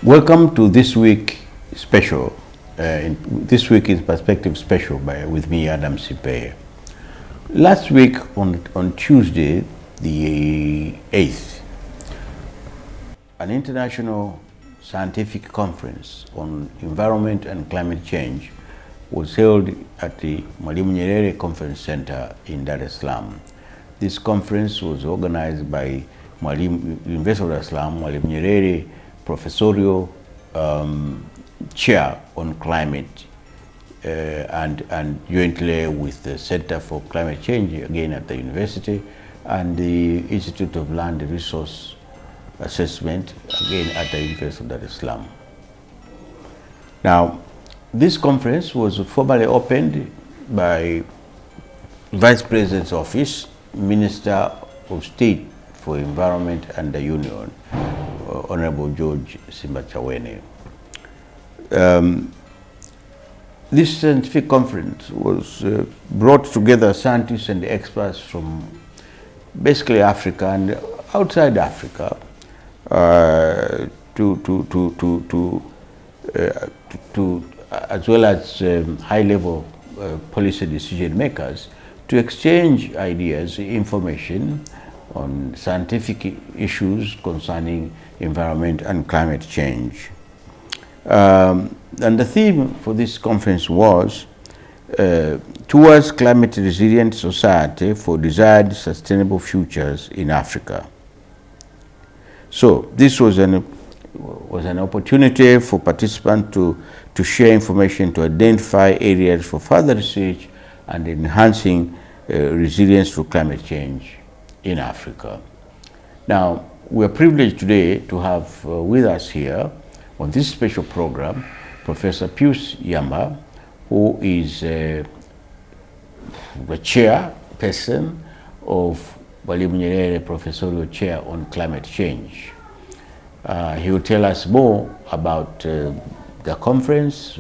Welcome to this week special. This week is Perspective Special with me, Adam Sipe. Last week on Tuesday, the 8th, an international scientific conference on environment and climate change was held at the Mwalimu Nyerere Conference Center in Dar es Salaam. This conference was organized by University of Dar es Salaam, Mwalimu Nyerere Professorial Chair on Climate and jointly with the Center for Climate Change, again at the university, and the Institute of Land Resource Assessment, again at the University of Dar es Salaam. Now, this conference was formally opened by Vice President's Office, Minister of State for Environment and the Union, Honorable George Simbachawene. This scientific conference was brought together scientists and experts from basically Africa and outside Africa as well as high-level policy decision makers to exchange ideas, information on scientific issues concerning environment and climate change. And the theme for this conference was Towards Climate Resilient Society for Desired Sustainable Futures in Africa. So this was an opportunity for participants to share information, to identify areas for further research and enhancing resilience to climate change in Africa. Now, we are privileged today to have with us here on this special program Professor Pius Yamba, who is the chairperson of Mwalimu Nyerere Professorial Chair on Climate Change. He will tell us more about the conference,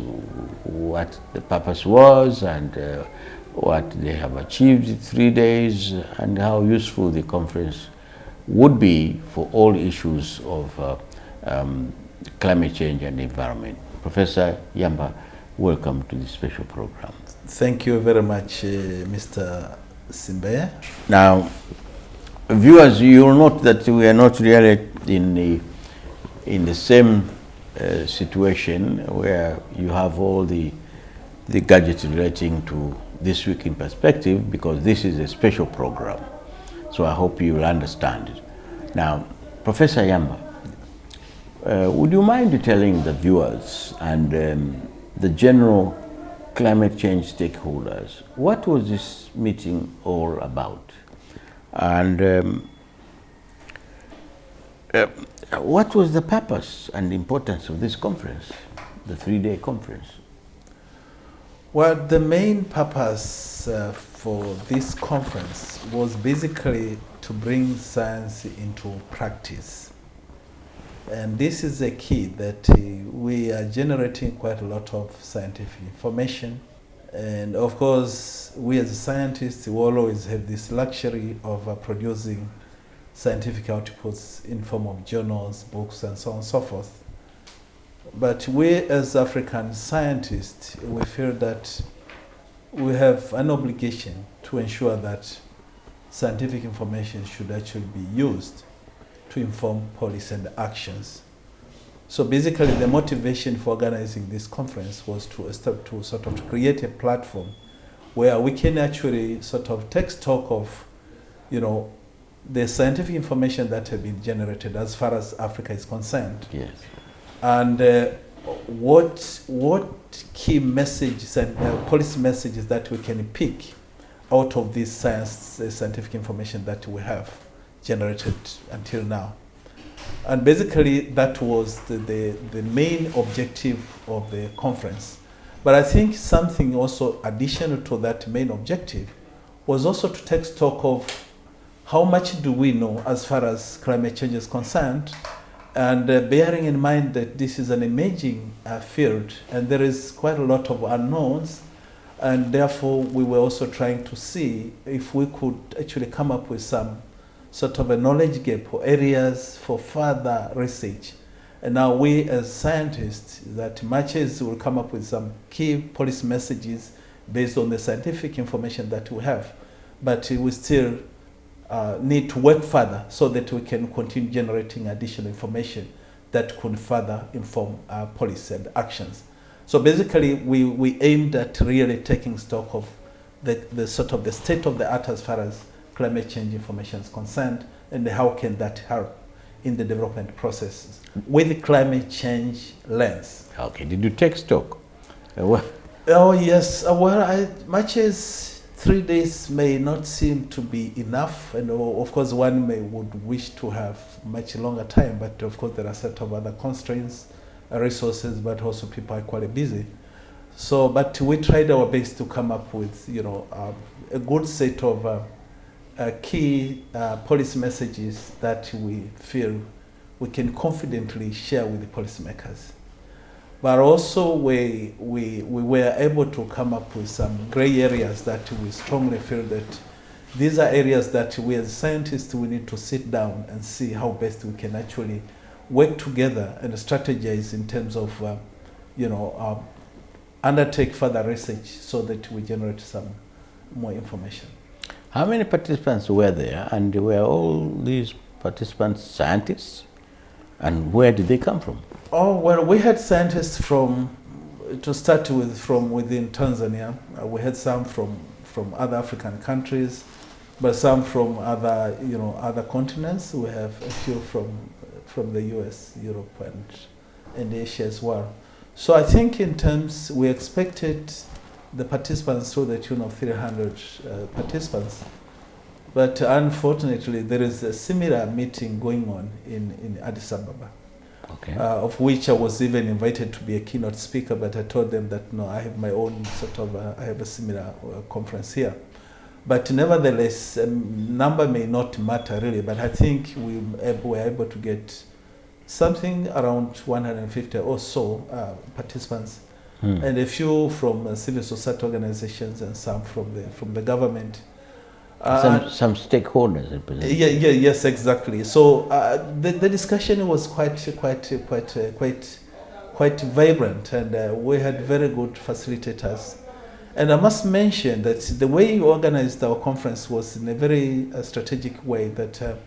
what the purpose was, and what they have achieved in 3 days, and how useful the conference would be for all issues of climate change and environment. Professor Yamba, welcome to this special program. Thank you very much, Mr. Simbe. Now, viewers, you will note that we are not really in the same situation where you have all the gadgets relating to This Week in Perspective, because this is a special program. So I hope you will understand it. Now, Professor Yamba, would you mind telling the viewers and the general climate change stakeholders, what was this meeting all about? And what was the purpose and importance of this conference, the 3-day conference? Well, the main purpose for this conference was basically to bring science into practice. And this is a key that we are generating quite a lot of scientific information. And of course, we as scientists will always have this luxury of producing scientific outputs in form of journals, books, and so on and so forth. But we as African scientists, we feel that we have an obligation to ensure that scientific information should actually be used to inform policy and actions. So basically the motivation for organizing this conference was to sort of create a platform where we can actually sort of take stock of, the scientific information that have been generated as far as Africa is concerned. Yes. And what key messages and policy messages that we can pick out of this scientific information that we have generated until now. And basically that was the main objective of the conference. But I think something also additional to that main objective was also to take stock of how much do we know as far as climate change is concerned, and bearing in mind that this is an emerging field and there is quite a lot of unknowns, and therefore we were also trying to see if we could actually come up with some sort of a knowledge gap or areas for further research And now we as scientists, that matches will come up with some key policy messages based on the scientific information that we have. But we still need to work further so that we can continue generating additional information that could further inform our policy and actions. So basically, we aimed at really taking stock of the sort of the state of the art as far as climate change information is concerned, and how can that help in the development process with the climate change lens. Okay, did you take stock? Oh yes, well, much as 3 days may not seem to be enough, and of course one would wish to have much longer time, but of course there are set of other constraints, resources, but also people are quite busy. So, but we tried our best to come up with, a good set of key policy messages that we feel we can confidently share with the policymakers. But also we were able to come up with some gray areas that we strongly feel that these are areas that we as scientists, we need to sit down and see how best we can actually work together and strategize in terms of, undertake further research so that we generate some more information. How many participants were there, and were all these participants scientists? And where did they come from? Oh, well, we had scientists from within Tanzania. We had some from other African countries, but some from other continents. We have a few from the US, Europe, and Asia as well. So I think in terms, we expected the participants to the tune of 300 participants. But unfortunately, there is a similar meeting going on in Addis Ababa, okay. Of which I was even invited to be a keynote speaker, but I told them that no, I have my own I have a similar conference here. But nevertheless, number may not matter really, but I think we were able to get something around 150 or so participants, and a few from civil society organizations and some from the government. Some stakeholders. Yes, exactly. So the discussion was quite vibrant, and we had very good facilitators. And I must mention that the way we organized our conference was in a very strategic way. That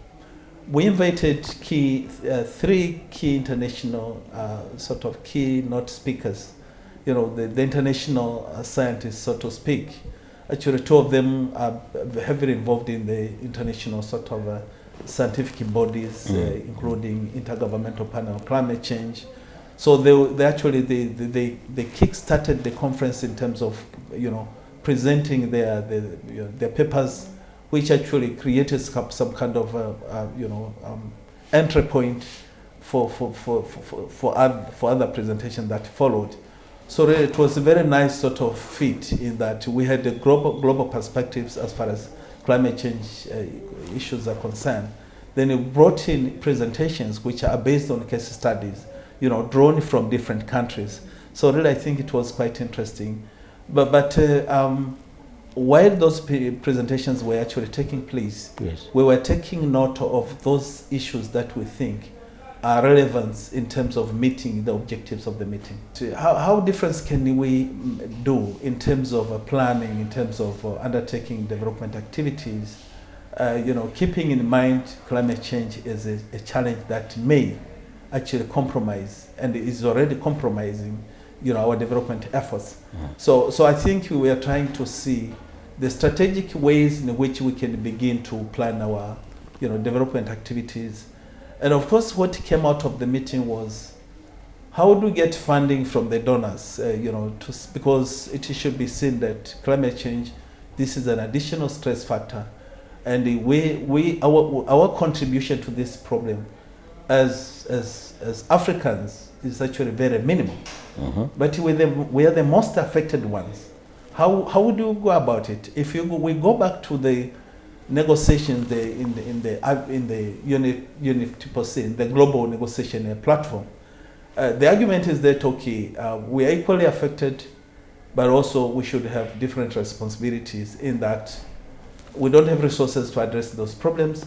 we invited three key international sort of keynote speakers. The international scientists, so to speak. Actually, two of them are heavily involved in the international sort of scientific bodies, including Intergovernmental Panel on Climate Change. So they kick-started the conference in terms of presenting their papers, which actually created some kind of entry point for other presentations that followed. So really it was a very nice sort of fit in that we had the global perspectives as far as climate change issues are concerned. Then it brought in presentations which are based on case studies, drawn from different countries. So really I think it was quite interesting. But while those presentations were actually taking place, yes, we were taking note of those issues that we think are relevant in terms of meeting the objectives of the meeting. How difference can we do in terms of planning, in terms of undertaking development activities, keeping in mind climate change is a challenge that may actually compromise and is already compromising our development efforts. So I think we are trying to see the strategic ways in which we can begin to plan our development activities. And of course, what came out of the meeting was how do we get funding from the donors? Because it should be seen that climate change, this is an additional stress factor, and our contribution to this problem as Africans is actually very minimal. But we are the most affected ones. How would you go about it? If we go back to the negotiations in the UNFCCC, the global negotiation platform, the argument is that we are equally affected, but also we should have different responsibilities in that we don't have resources to address those problems.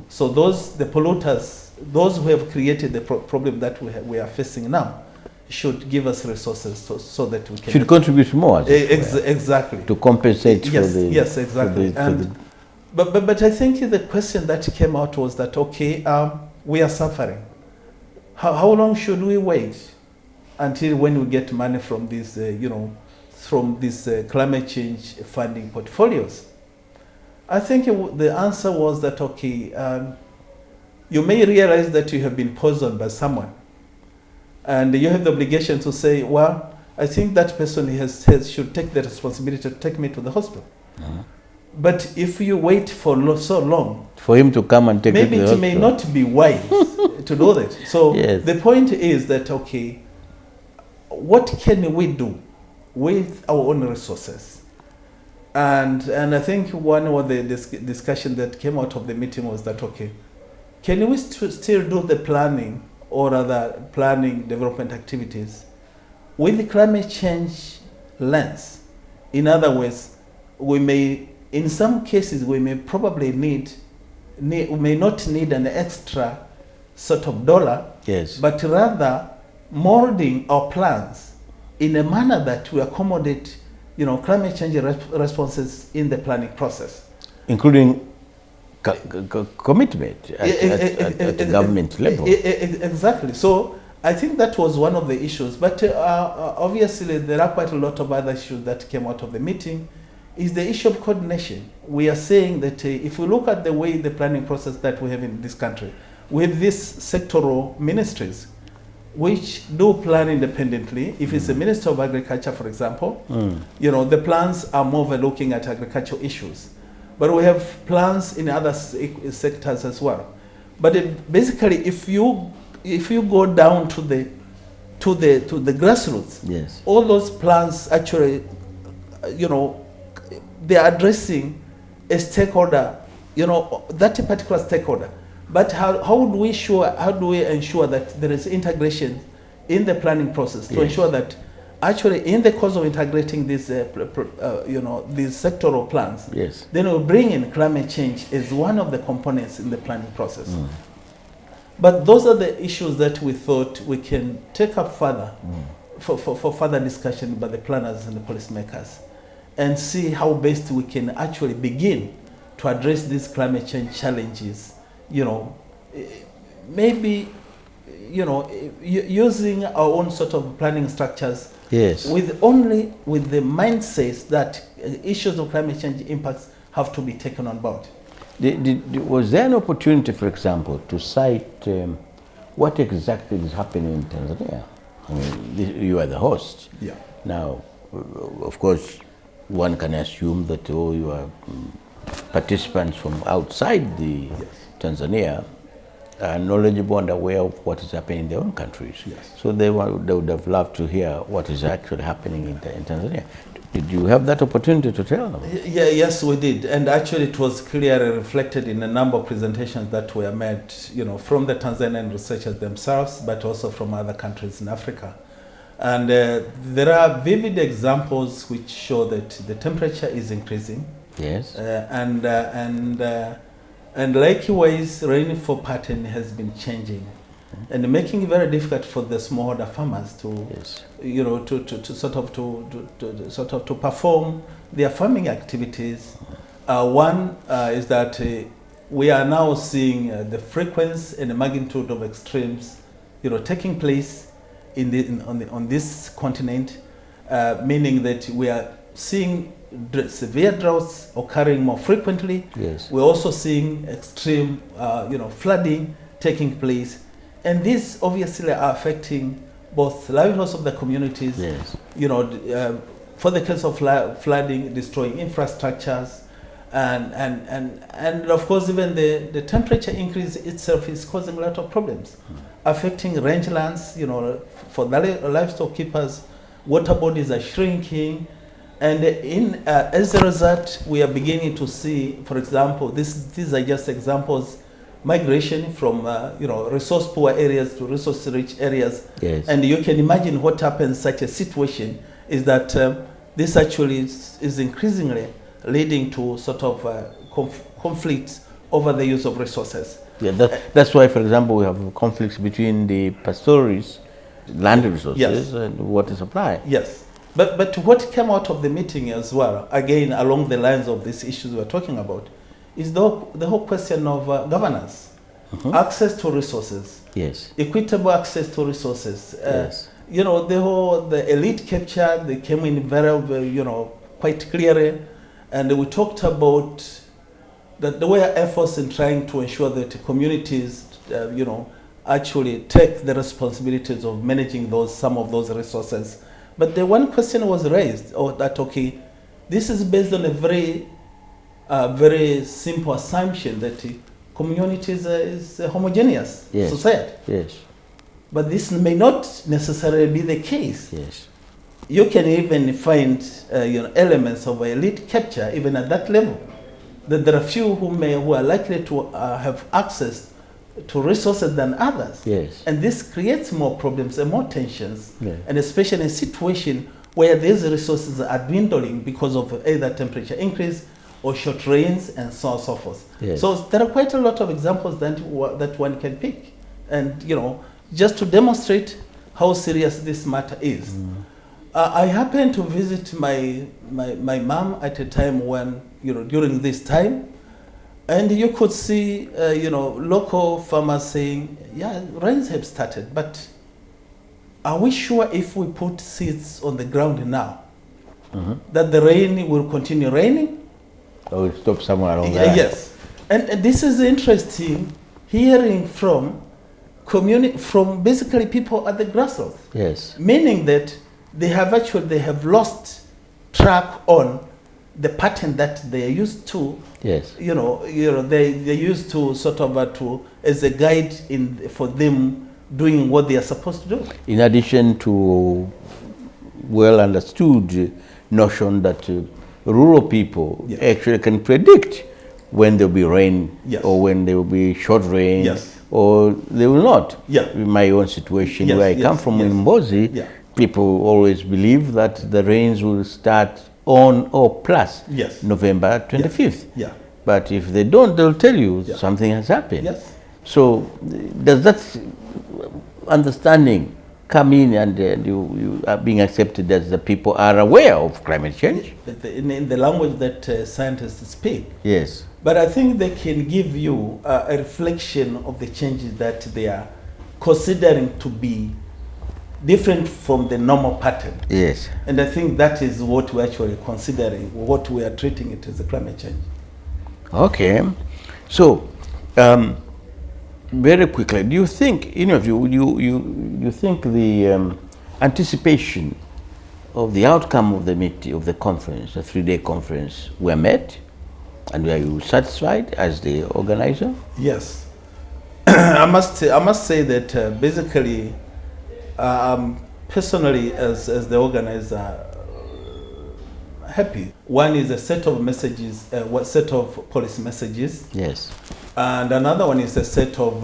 So the polluters, those who have created the problem that we are facing now, should give us resources so that we can... Should contribute more. Exactly. To compensate yes, for the... Yes, exactly. But I think the question that came out was that, okay, we are suffering. How long should we wait until when we get money from these, from these climate change funding portfolios? I think the answer was that, okay, you may realize that you have been poisoned by someone, and you have the obligation to say, well, I think that person should take the responsibility to take me to the hospital. But if you wait for so long, for him to come and take you to the hospital, maybe it may not be wise to do that. So the point is that, okay, what can we do with our own resources? And I think one of the discussion that came out of the meeting was that, okay, can we still do the planning or other planning development activities with the climate change lens? In other words, we may, in some cases, we may probably we may not need an extra sort of dollar, but rather molding our plans in a manner that we accommodate, climate change responses in the planning process, including commitment at the government level. Exactly. So I think that was one of the issues. But obviously there are quite a lot of other issues that came out of the meeting. Is the issue of coordination. We are saying that if we look at the way the planning process that we have in this country, we have these sectoral ministries which do plan independently. If it's the Minister of Agriculture, for example, the plans are more looking at agricultural issues. But we have plans in other sectors as well. But basically, if you go down to the grassroots, all those plans actually, they are addressing a stakeholder, that particular stakeholder. But how do we ensure that there is integration in the planning process to ensure that actually in the course of integrating these, these sectoral plans, then we'll bring in climate change as one of the components in the planning process. But those are the issues that we thought we can take up further for further discussion by the planners and the policymakers, and see how best we can actually begin to address these climate change challenges, maybe, using our own sort of planning structures, with the mindset that issues of climate change impacts have to be taken on board. Was there an opportunity, for example, to cite what exactly is happening in Tanzania? I mean, you are the host. Now, of course, one can assume that you are participants from outside the Tanzania are knowledgeable and aware of what is happening in their own countries. So they would have loved to hear what is actually happening in Tanzania. Did you have that opportunity to tell them? Yes, we did. And actually it was clearly reflected in a number of presentations that were made, from the Tanzanian researchers themselves, but also from other countries in Africa. And there are vivid examples which show that the temperature is increasing. And likewise, rainfall pattern has been changing, and making it very difficult for the smallholder farmers to, to perform their farming activities. One is that we are now seeing the frequency and the magnitude of extremes, taking place on this continent, meaning that we are seeing severe droughts occurring more frequently. We're also seeing extreme, flooding taking place, and these obviously are affecting both livelihoods of the communities. For the case of flooding, destroying infrastructures, and of course even the temperature increase itself is causing a lot of problems, affecting rangelands. For the livestock keepers, water bodies are shrinking. And as a result, we are beginning to see, for example, these are just examples, migration from resource poor areas to resource rich areas. And you can imagine what happens in such a situation is that this actually is increasingly leading to sort of conflicts over the use of resources. Yeah, that's why, for example, we have conflicts between the pastoralists, land resources, Yes. and water supply. Yes. But what came out of the meeting as well, again, along the lines of these issues we're talking about, is the whole question of governance, access to resources, Yes. equitable access to resources. Yes. You know, the elite capture, they came in very, you know, quite clearly. And we talked about that there were efforts in trying to ensure that communities, you know, actually take the responsibilities of managing some of those resources. But the one question was raised, that okay, this is based on a very simple assumption that communities is a homogeneous Yes. society. Yes. But this may not necessarily be the case. Yes. You can even find you know, elements of elite capture even at that level. That there are few who are likely to have access to resources than others. Yes. And this creates more problems and more tensions, Yeah. and especially in a situation where these resources are dwindling because of either temperature increase or short rains and so on and so forth. Yes. So there are quite a lot of examples that one can pick, and you know, just to demonstrate how serious this matter is. I happened to visit my mom at a time when, you know, during this time, and you could see, you know, local farmers saying, yeah, rains have started, but are we sure if we put seeds on the ground now, that the rain will continue raining? Or it stop somewhere along there. Yes. And this is interesting, hearing from basically people at the grassroots. Yes. Meaning that they have lost track on the pattern that they are used to. Yes. You know, they used to sort of as a guide for them doing what they are supposed to do. In addition to well understood notion that rural people Yeah. actually can predict when there will be rain, Yes. or when there will be short rain, Yes. or they will not. Yeah. In my own situation, Yes, where I yes, come from yes. in Mbozi, Yeah. people always believe that the rains will start on or plus Yes. November 25th. Yeah. But if they don't, they'll tell you Yeah. something has happened. Yes. So does that understanding come in, and you are being accepted as the people are aware of climate change? In the language that scientists speak. Yes. But I think they can give you a reflection of the changes that they are considering to be different from the normal pattern. Yes. And I think that is what we're actually considering, what we are treating it as a climate change. Okay. So, very quickly, do you think, you think the anticipation of the outcome of the meeting, of the conference, the 3-day conference, were met? And were you satisfied as the organizer? Yes. I must say that basically, personally, as the organizer, happy. One is a set of messages, set of policy messages. Yes. And another one is a set of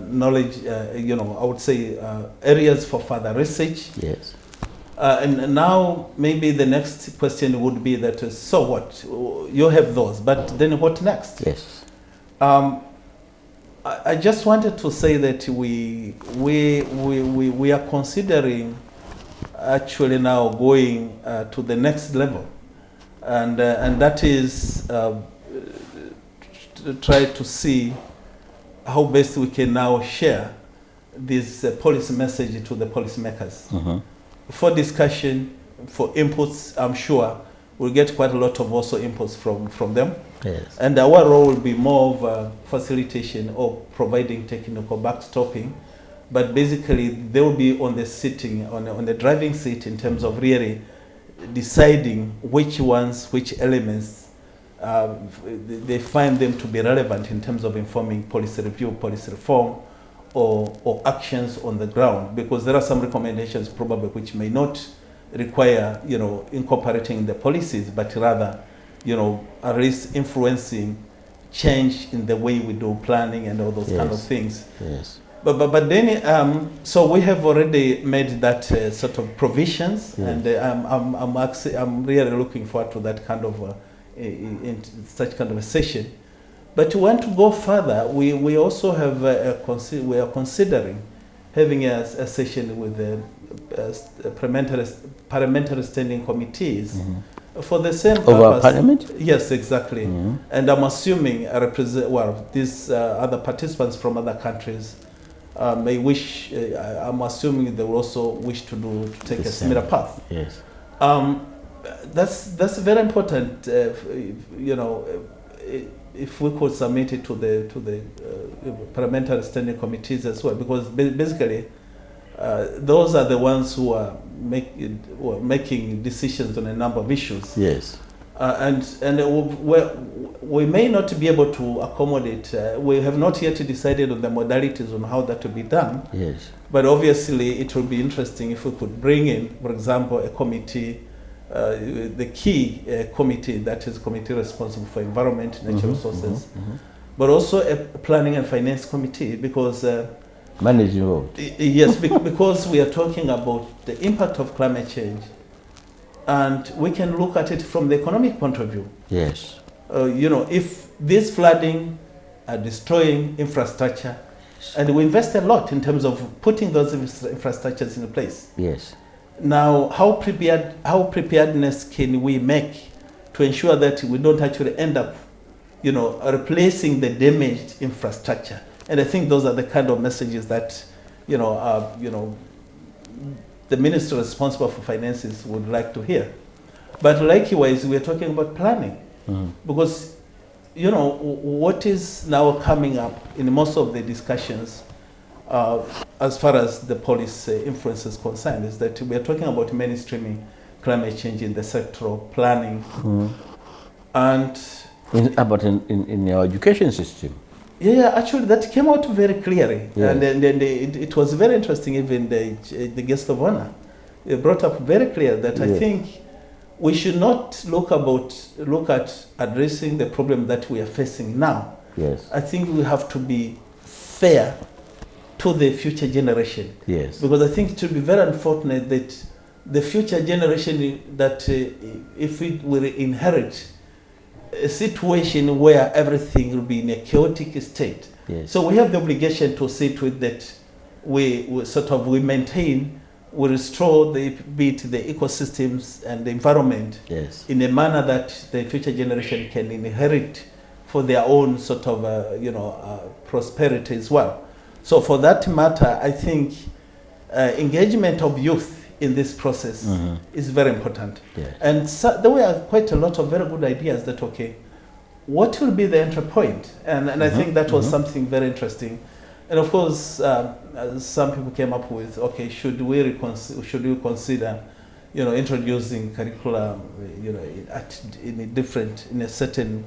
knowledge, I would say areas for further research. Yes. And now maybe the next question would be that, so what? You have those, but then what next? Yes. I just wanted to say that we are considering actually now going to the next level, and that is to try to see how best we can now share this policy message to the policymakers for discussion, for inputs. I'm sure we'll get quite a lot of also inputs from them. Yes. And our role will be more of facilitation or providing technical backstopping, but basically they will be on the sitting, on the driving seat in terms of really deciding which elements they find them to be relevant in terms of informing policy review, policy reform, or actions on the ground, because there are some recommendations probably which may not require, incorporating the policies, but rather, at least influencing change in the way we do planning and all those kind of things. Yes. But then, so we have already made that sort of provisions, and I'm really looking forward to that kind of in such kind of a session. But we want to go further. We also have we are considering having a session with the parliamentary standing committees for the same purpose. Over Parliament? Yes, exactly. And I'm assuming these other participants from other countries may wish. I'm assuming they will also wish to take a similar path. Yes. That's very important. If we could submit it to the parliamentary standing committees as well, because basically those are the ones who are making decisions on a number of issues. Yes. And we may not be able to accommodate. We have not yet decided on the modalities on how that will be done. Yes. But obviously, it will be interesting if we could bring in, for example, a committee, the key committee, that is committee responsible for environment, natural resources, but also a planning and finance committee, because money is involved. Yes, because we are talking about the impact of climate change, and we can look at it from the economic point of view. Yes. If this flooding are destroying infrastructure, and we invest a lot in terms of putting those infrastructures in place. Yes. Now, how preparedness can we make to ensure that we don't actually end up, replacing the damaged infrastructure? And I think those are the kind of messages that, the minister responsible for finances would like to hear. But likewise, we're talking about planning, because, what is now coming up in most of the discussions, as far as the policy influence is concerned, is that we are talking about mainstreaming climate change in the sectoral planning, and in our education system. Yeah, actually, that came out very clearly, yes. And then it was very interesting. Even the guest of honor brought up very clear that yes. I think we should not look at addressing the problem that we are facing now. Yes, I think we have to be fair to the future generation. Yes, because I think it would be very unfortunate that the future generation that if we will inherit a situation where everything will be in a chaotic state. Yes. So we have the obligation to see to it that we maintain, we restore the ecosystems and the environment yes. in a manner that the future generation can inherit for their own sort of prosperity as well. So for that matter, I think engagement of youth in this process is very important. Yes. And so there were quite a lot of very good ideas that, what will be the entry point? And I think that was something very interesting. And of course, some people came up with, should we consider, introducing curriculum, in a certain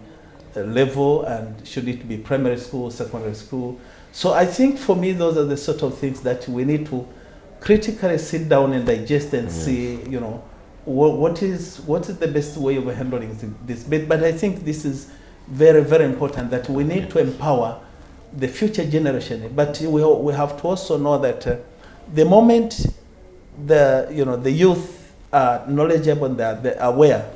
level, and should it be primary school, secondary school? So I think for me, those are the sort of things that we need to critically sit down and digest and see, what is the best way of handling this. But I think this is very, very important, that we need to empower the future generation. But we have to also know that the moment the youth are knowledgeable and they're aware,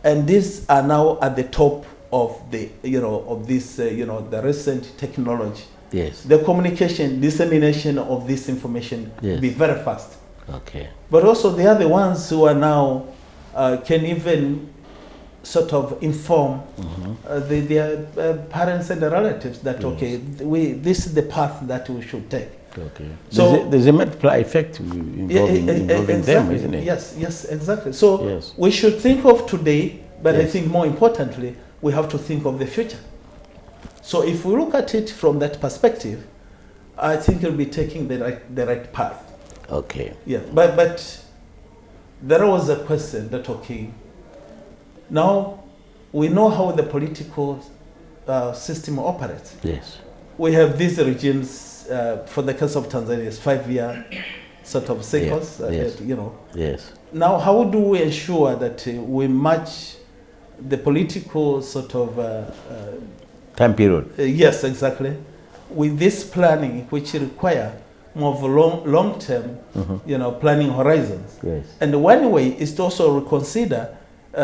and these are now at the top of the the recent technology. Yes. The communication, dissemination of this information be very fast. Okay. But also they are the ones who are now can even sort of inform their parents and their relatives that this is the path that we should take. Okay. So there's a multiplier effect involving exactly. them, isn't it? Yes, exactly. So we should think of today, but I think more importantly, we have to think of the future. So if we look at it from that perspective, I think you'll be taking the right path. Okay. Yeah, but there was a question that, now we know how the political system operates. Yes. We have these regimes, for the case of Tanzania, it's 5-year sort of cycles, Yes. Now, how do we ensure that we match the political sort of time period? Yes, exactly. With this planning, which require more of long-term, planning horizons. Yes. And one way is to also reconsider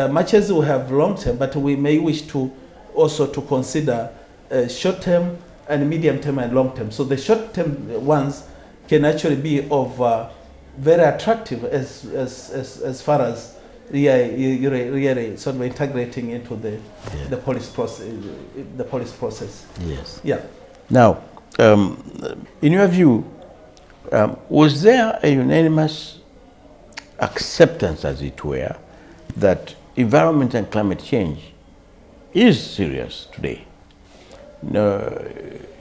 much as we have long term, but we may wish to also to consider short term and medium term and long term. So the short term ones can actually be of very attractive as far as really sort of integrating into the police process. The police process. Yes. Yeah. Now, in your view, was there a unanimous acceptance, as it were, that environment and climate change is serious today? No,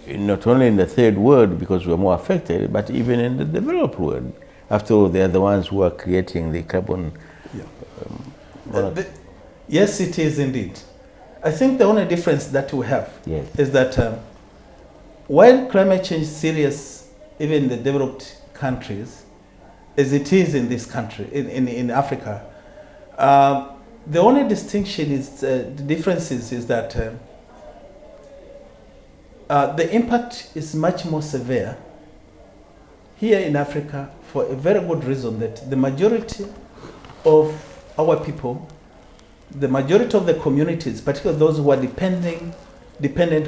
not only in the third world because we're more affected, but even in the developed world. After all, they are the ones who are creating the carbon. Yeah. Yes, it is indeed. I think the only difference that we have is that while climate change is serious, even in the developed countries, as it is in this country, in Africa, the only distinction is, the differences is that the impact is much more severe here in Africa for a very good reason that the majority of our people, the majority of the communities, particularly those who are dependent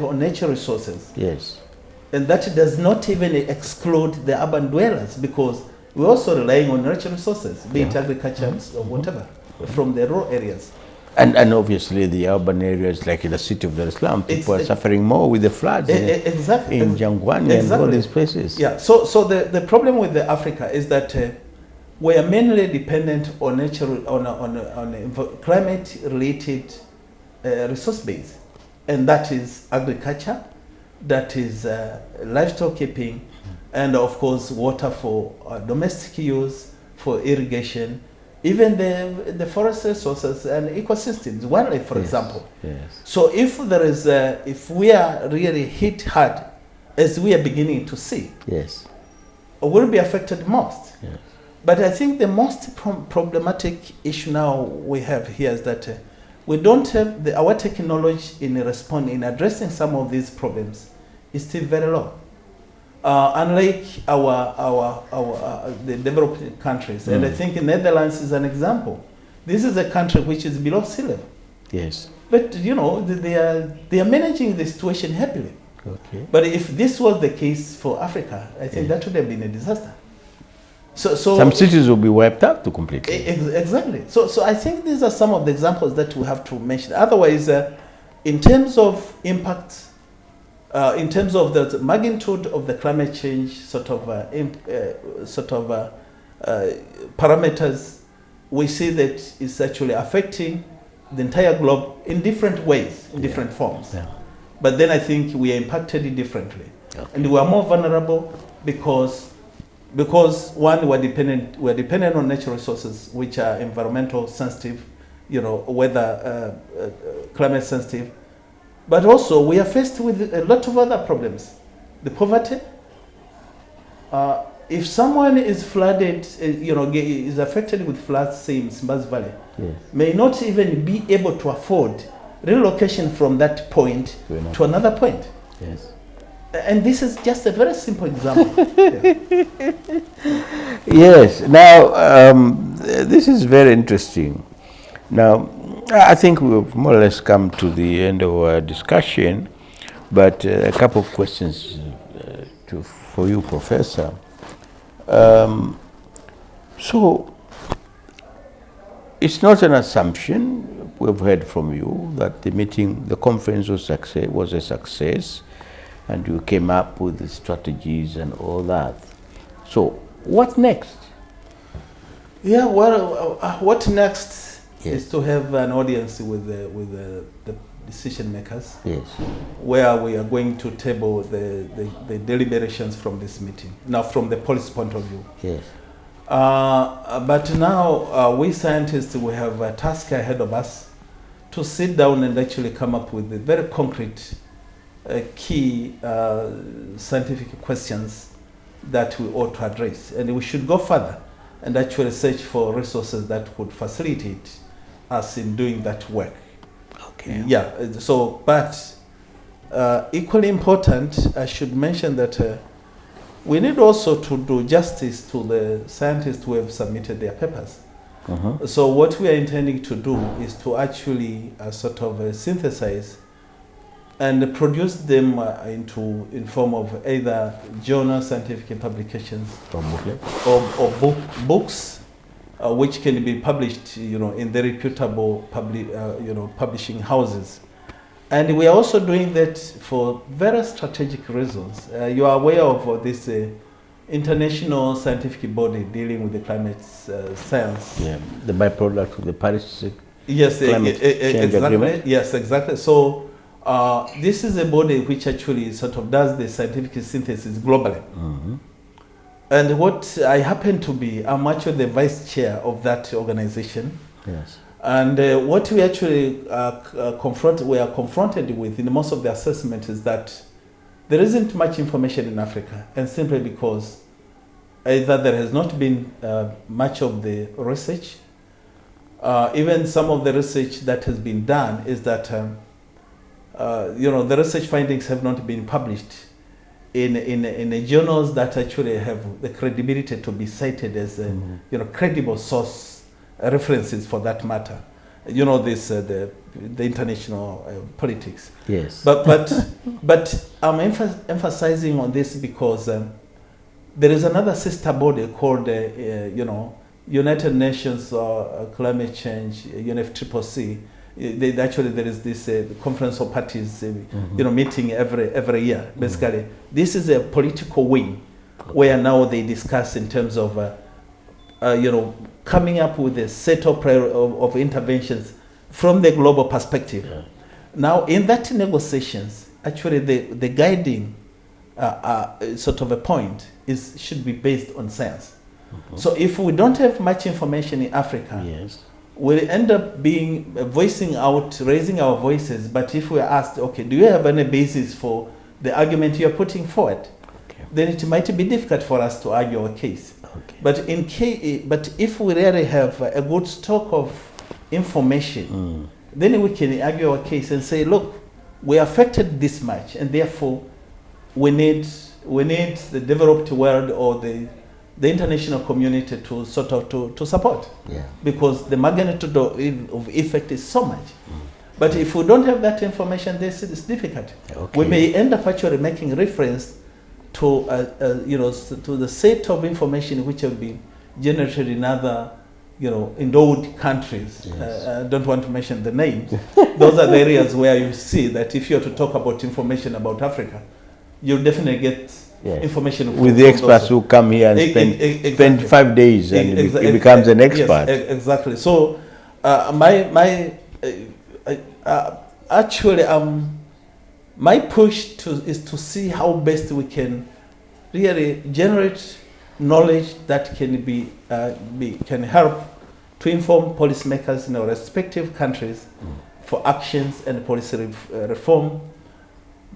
on natural resources. Yes. And that does not even exclude the urban dwellers because we're also relying on natural resources, be it agriculture or whatever, from the rural areas. And obviously the urban areas like in the city of Dar es Salaam, people are suffering more with the floods exactly. in Jangwani and all these places. Yeah, so the problem with the Africa is that we are mainly dependent on natural, on climate-related resource base, and that is agriculture, that is livestock keeping, and of course water for domestic use, for irrigation, even the forest resources and ecosystems, wildlife, for example. Yes. So if there is, if we are really hit hard, as we are beginning to see, yes, we'll be affected most. Yes. But I think the most problematic issue now we have here is that we don't have our technology in addressing some of these problems is still very low. Unlike the developed countries, and I think Netherlands is an example. This is a country which is below sea level. Yes. But you know they are managing the situation happily. Okay. But if this was the case for Africa, I think that would have been a disaster. So some cities will be wiped out completely. Exactly. So I think these are some of the examples that we have to mention. Otherwise, in terms of impact, in terms of the magnitude of the climate change parameters, we see that it's actually affecting the entire globe in different ways, in different forms. Yeah. But then I think we are impacted differently, and we are more vulnerable because one, we're dependent on natural resources which are environmental sensitive, weather climate sensitive, but also we are faced with a lot of other problems. The poverty. If someone is flooded, is affected with floods, say in Msimbazi Valley, may not even be able to afford relocation from that point to another point. Yes. And this is just a very simple example. Yes. Now, this is very interesting. Now, I think we've more or less come to the end of our discussion, but a couple of questions for you, Professor. So, it's not an assumption. We've heard from you that the conference was a success, and you came up with the strategies and all that. So, what next? Yeah, well, what next is to have an audience with the decision makers. Yes. Where we are going to table the deliberations from this meeting. Now, from the policy point of view. Yes. But now, we scientists, we have a task ahead of us to sit down and actually come up with the very concrete, key scientific questions that we ought to address. And we should go further and actually search for resources that could facilitate us in doing that work. Okay. Yeah, so, but equally important, I should mention that we need also to do justice to the scientists who have submitted their papers. So what we are intending to do is to actually sort of synthesize and produce them in form of either journal scientific publications or books which can be published, in the reputable publishing houses. And we are also doing that for very strategic reasons. You are aware of this international scientific body dealing with the climate science. Yeah, the byproduct of the Paris climate change exactly. Agreement. Yes, exactly. So this is a body which actually sort of does the scientific synthesis globally. And what I happen to be, I'm actually the vice chair of that organization. Yes. And what we actually we are confronted with in most of the assessment is that there isn't much information in Africa, and simply because either there has not been much of the research. Even some of the research that has been done is that the research findings have not been published in the journals that actually have the credibility to be cited as credible source references for that matter. The international politics. Yes. But I'm emphasizing on this because there is another sister body called United Nations Climate Change, UNFCCC. Actually, there is this Conference of Parties, meeting every year. Basically, this is a political wing where now they discuss in terms of coming up with a set of interventions from the global perspective. Yeah. Now, in that negotiations, actually the guiding sort of a point should be based on science. So if we don't have much information in Africa, yes, we'll end up raising our voices. But if we're asked, okay, do you have any basis for the argument you're putting forward? Okay. Then it might be difficult for us to argue our case. Okay. But if we really have a good stock of information, then we can argue our case and say, look, we affected this much, and therefore we need the developed world or the international community to sort of to support. Yeah. Because the magnitude of effect is so much. But if we don't have that information, this is difficult. Okay. We may end up actually making reference to to the set of information which have been generated in other endowed countries. Yes. I don't want to mention the names. Those are the areas where you see that if you are to talk about information about Africa, you'll definitely get information with the experts who come here and spend 5 days and he becomes an expert. Yes, exactly. So my push is to see how best we can really generate knowledge that can help to inform policymakers in our respective countries for actions and policy reform,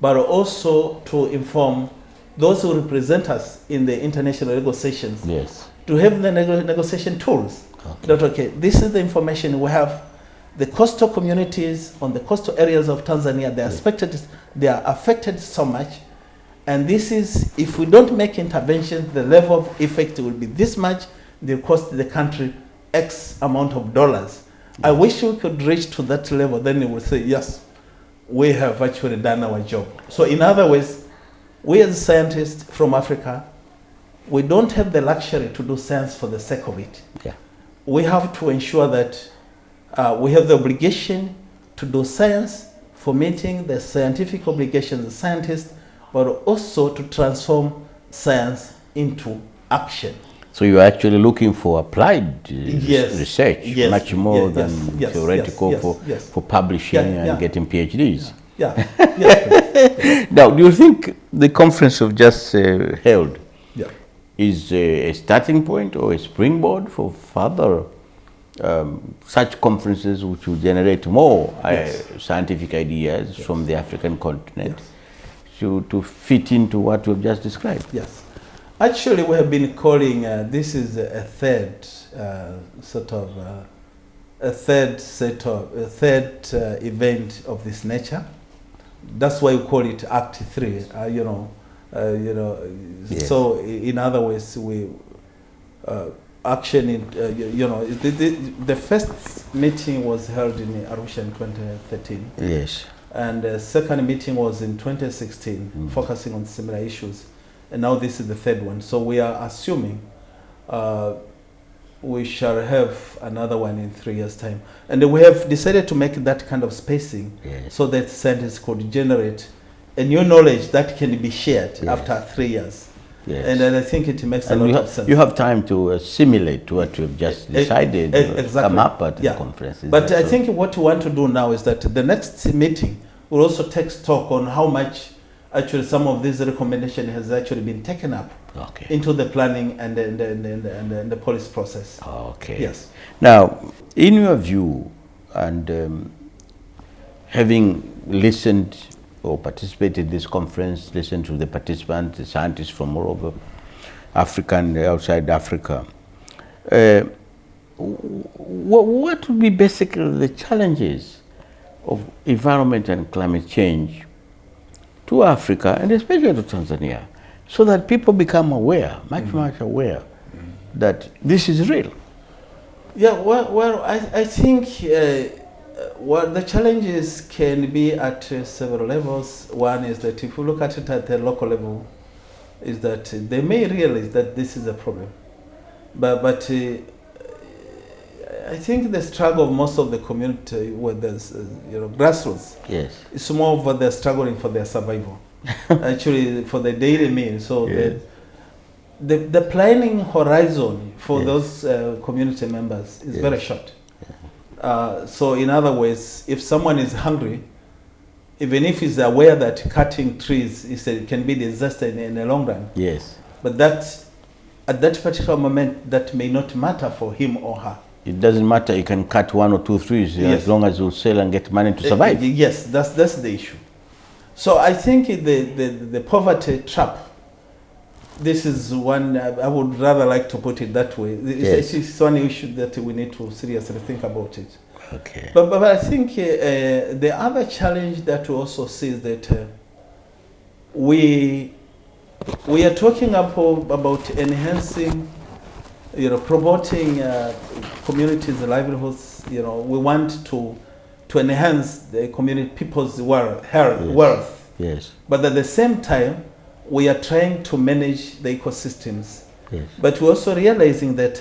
but also to inform those who represent us in the international negotiations. Yes. To have the negotiation tools. Okay. This is the information we have. The coastal communities on the coastal areas of Tanzania, they are affected so much. And this is, if we don't make interventions, the level of effect will be this much. They'll cost the country X amount of dollars. I wish we could reach to that level. Then we will say, yes, we have actually done our job. So in other words, we as scientists from Africa, we don't have the luxury to do science for the sake of it. Yeah. We have to ensure that we have the obligation to do science for meeting the scientific obligations of scientists, but also to transform science into action. So you're actually looking for applied research, much more than theoretical for publishing and getting PhDs. Now, do you think the conference you've just held is a starting point or a springboard for further such conferences which will generate more scientific ideas from the African continent to fit into what we've just described? Yes. Actually, we have been calling this is a third event of this nature. That's why we call it Act 3. So in other words, action in, the first meeting was held in Arusha in 2013. Yes. And the second meeting was in 2016, focusing on similar issues. And now this is the third one. So we are assuming we shall have another one in 3 years' time. And we have decided to make that kind of spacing so that scientists could generate a new knowledge that can be shared after 3 years. Yes. And I think it makes a lot of sense. You have time to assimilate what you've just decided, exactly. come up at the conference. But I think what we want to do now is that the next meeting will also take stock on how much actually some of these recommendations has actually been taken up into the planning and the policy process. Okay. Yes. Now, in your view, and having listened or participated in this conference, listened to the participants, the scientists from all over Africa and outside Africa, what would be basically the challenges of environment and climate change to Africa and especially to Tanzania, so that people become aware, much aware, that this is real? Yeah, well, I think the challenges can be at several levels. One is that if you look at it at the local level, is that they may realize that this is a problem. But I think the struggle of most of the community, where there's grassroots, it's more of what they're struggling for their survival, actually for the daily meal. So the planning horizon for those community members is very short. So in other words, if someone is hungry, even if he's aware that cutting trees can be a disaster in the long run, but that at that particular moment that may not matter for him or her. It doesn't matter, you can cut 1 or 2 trees as long as you sell and get money to survive. Yes, that's the issue. So I think the poverty trap, this is one, I would rather like to put it that way. It's one issue that we need to seriously think about it. Okay. But I think the other challenge that we also see is that we are talking about enhancing, promoting communities' livelihoods. We want to enhance the community, people's wealth. Yes. But at the same time, we are trying to manage the ecosystems. Yes. But we're also realizing that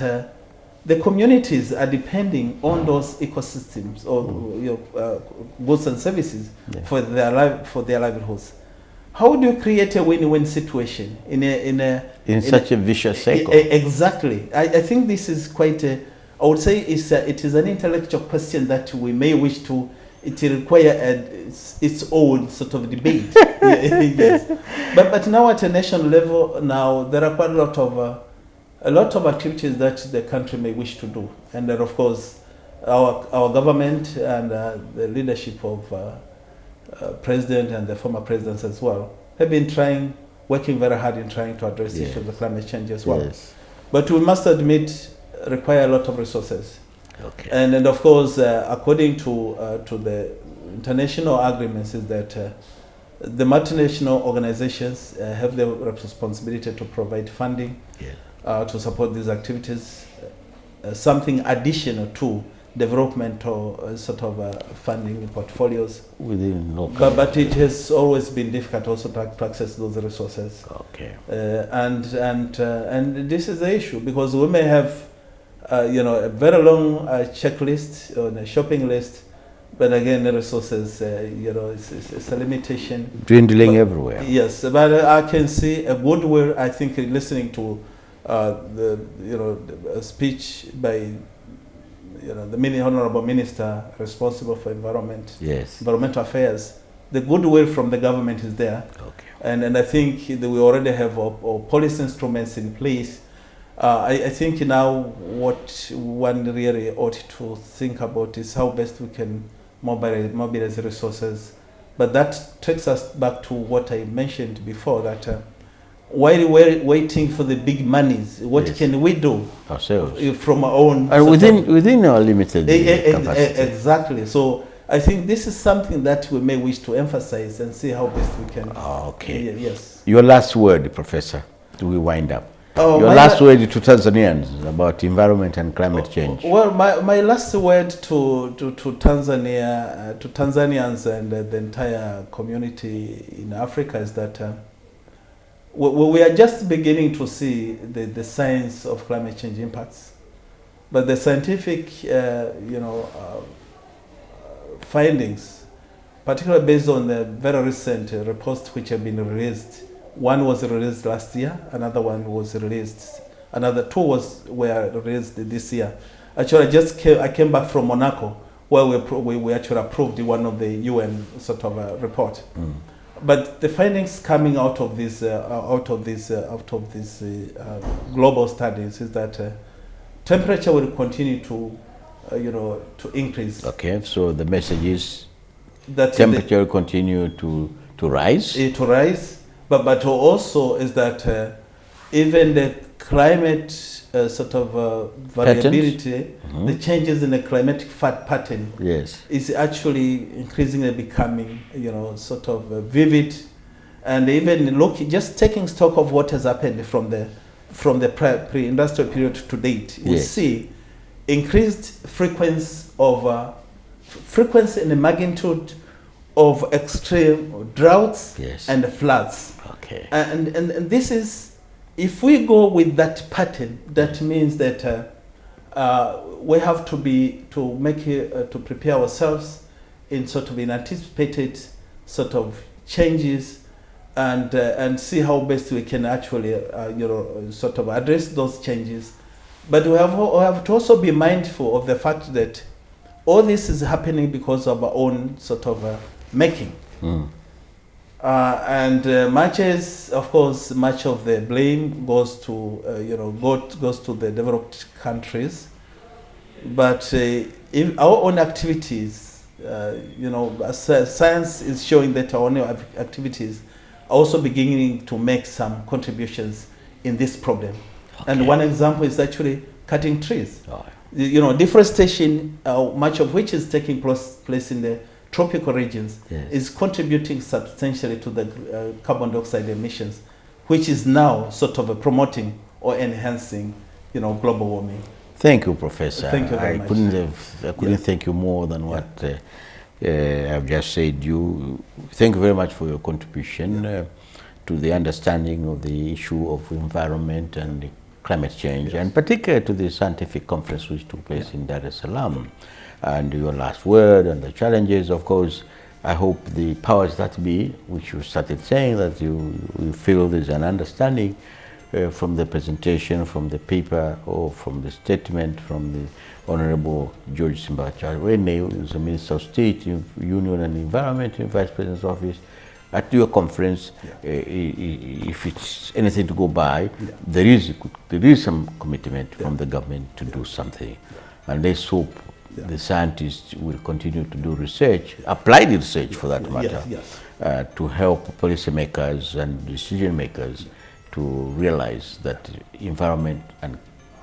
the communities are depending on those ecosystems or goods and services for their livelihoods. How do you create a win-win situation in such a vicious cycle? Exactly. I think this is quite I would say it is an intellectual question that we may wish to. It requires its own sort of debate. Yes. But now at a national level, now there are quite a lot of activities that the country may wish to do, and then of course our government and the leadership of president and the former presidents as well have been working very hard in trying to address the issue of the climate change as well. Yes. But we must admit, require a lot of resources. Okay. And of course, according to the international agreements, is that the multinational organizations have the responsibility to provide funding to support these activities, something additional to development or sort of funding portfolios within local. But it has always been difficult also to access those resources. Okay. And this is the issue, because we may have a very long checklist or a shopping list, but again the resources it's a limitation. Dwindling everywhere. Yes, but I can see a goodwill. I think listening to the speech by the Honorable Minister responsible for environmental affairs, the goodwill from the government is there. Okay. And I think that we already have our policy instruments in place. I think now what one really ought to think about is how best we can mobilize resources. But that takes us back to what I mentioned before, that while we're waiting for the big monies, what can we do ourselves from our own? And within our limited capacity. Exactly. So I think this is something that we may wish to emphasize and see how best we can. Okay. Yes. Your last word, Professor, do we wind up? Your last word to Tanzanians about environment and climate change. Well, my last word to Tanzania, to Tanzanians and the entire community in Africa is that we are just beginning to see the science of climate change impacts, but the scientific, findings, particularly based on the very recent reports which have been released. One was released last year, another one was released, another two were released this year. Actually, I came back from Monaco, where we actually approved one of the UN sort of report. But the findings coming out of these global studies is that temperature will continue to increase. Okay, so the message is that temperature will continue to rise. To rise. But also is that even the climate variability, the changes in the climatic pattern, is actually increasingly becoming, vivid, and even just taking stock of what has happened from the pre-industrial period to date, we see increased frequency in the magnitude of extreme droughts and floods. Okay. And this is, if we go with that pattern, that means that we have to prepare ourselves in anticipated sort of changes, and see how best we can actually address those changes. But we have to also be mindful of the fact that all this is happening because of our own making. And much of the blame goes to the developed countries, but in our own activities, science is showing that our own activities are also beginning to make some contributions in this problem. Okay. And one example is actually cutting trees. Deforestation, much of which is taking place in the tropical regions, is contributing substantially to the carbon dioxide emissions, which is now promoting or enhancing, global warming. Thank you, Professor. Thank you very much. I couldn't thank you more than what I've just said. Thank you very much for your contribution to the understanding of the issue of environment and climate change, and particularly to the scientific conference which took place in Dar es Salaam. And your last word and the challenges, of course, I hope the powers that be, which you started saying, that you feel there's an understanding from the presentation, from the paper, or from the statement from the Honorable George Simbachawene, who is the Minister of State, Union and Environment in Vice President's Office. At your conference, if it's anything to go by, there is some commitment from the government to do something. And let's hope the scientists will continue to do research, applied research for that matter, to help policymakers and decision makers to realize that environment and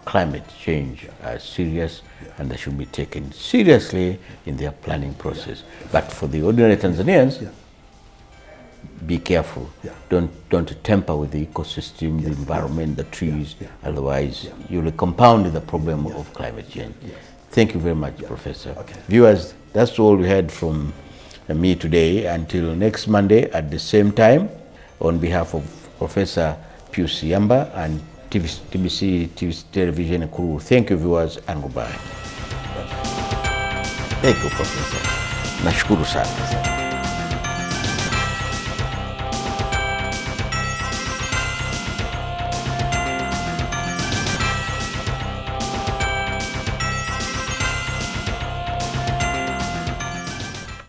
climate change are serious and they should be taken seriously in their planning process. But for the ordinary Tanzanians, be careful. Don't tamper with the ecosystem, the environment, the trees. Otherwise, you will compound the problem of climate change. Thank you very much, Professor. Okay. Viewers, that's all we had from me today. Until next Monday at the same time, on behalf of Professor Pius Yamba and TBC television crew, thank you, viewers, and goodbye. Thank you, Professor. Nashukuru sana.